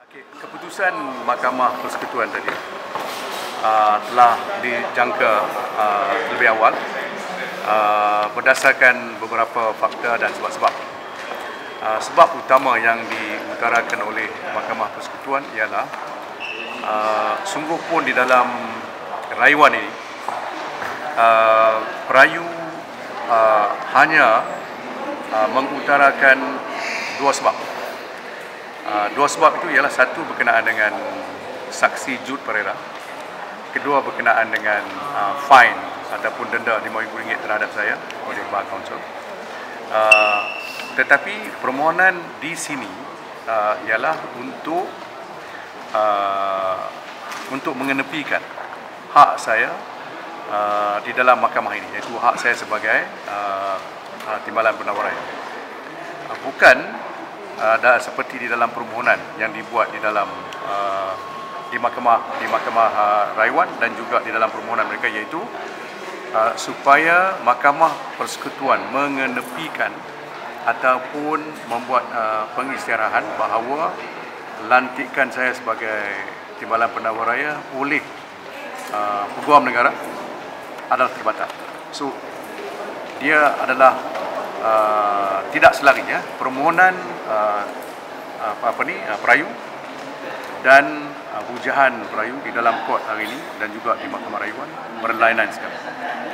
Keputusan Mahkamah Persekutuan tadi telah dijangka lebih awal berdasarkan beberapa fakta dan sebab-sebab. Sebab utama yang diutarakan oleh Mahkamah Persekutuan ialah sungguh pun di dalam rayuan ini perayu hanya mengutarakan dua sebab. Dua sebab itu ialah satu berkenaan dengan saksi Jude Pereira, kedua berkenaan dengan fine ataupun denda RM5,000 terhadap saya oleh Bar Council. Tetapi permohonan di sini ialah untuk mengenepikan hak saya di dalam mahkamah ini, iaitu hak saya sebagai Timbalan Penawaraya. Bukan seperti di dalam permohonan yang dibuat di dalam di mahkamah rayuan dan juga di dalam permohonan mereka, iaitu supaya Mahkamah Persekutuan mengenepikan ataupun membuat pengisytiharan bahawa lantikan saya sebagai Timbalan Penawaraya oleh Peguam Negara adalah terbatal. So dia adalah tidak selarinya permohonan perayu dan hujahan perayu di dalam kod hari ini dan juga di Mahkamah Rayuan berlainan sekali.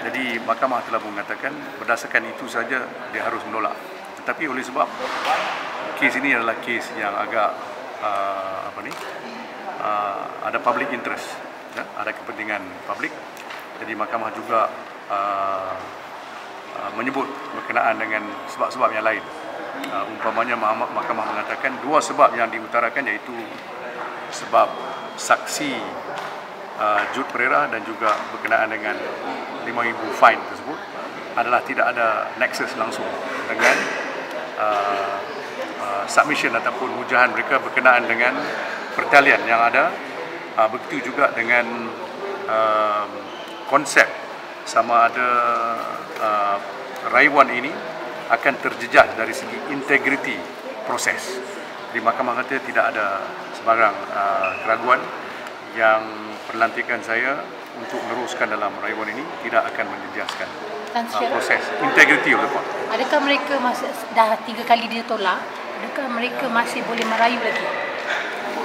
Jadi mahkamah telah mengatakan berdasarkan itu saja dia harus menolak. Tetapi oleh sebab kes ini adalah kes yang agak ada public interest, ya, ada kepentingan publik. Jadi mahkamah juga menyebut berkenaan dengan sebab-sebab yang lain. Umpamanya mahkamah mengatakan dua sebab yang diutarakan, iaitu sebab saksi Jude Pereira dan juga berkenaan dengan RM5,000 fine tersebut adalah tidak ada nexus langsung dengan submission ataupun hujahan mereka berkenaan dengan pertalian yang ada. Begitu juga dengan konsep sama ada rayuan ini akan terjejas dari segi integriti proses. Di mahkamah kata tidak ada sebarang keraguan yang pelantikan saya untuk meneruskan dalam rayuan ini tidak akan menjejaskan proses integriti oleh Puan. Adakah mereka dah 3 kali ditolak? Adakah mereka masih boleh merayu lagi?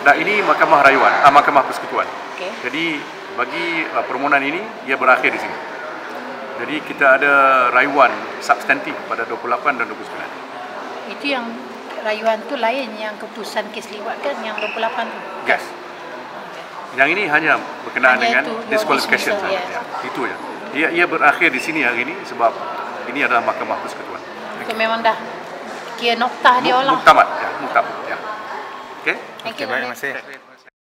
Nah, ini Mahkamah Rayuan, Mahkamah Persekutuan. Okay. Jadi bagi permohonan ini ia berakhir di sini. Jadi kita ada rayuan substantif pada 28 dan 29. Itu yang rayuan tu lain, yang keputusan kes liwat kan, yang 28 tu? Yes. Yang ini hanya berkenaan dengan itu, disqualification saja. ya. Itu ya. Ia berakhir di sini hari ini sebab ini adalah Mahkamah Persekutuan. So memang dah kira noktah dia lah. Muktamad ya, muktamad ya. Okey. Thank you. Terima kasih.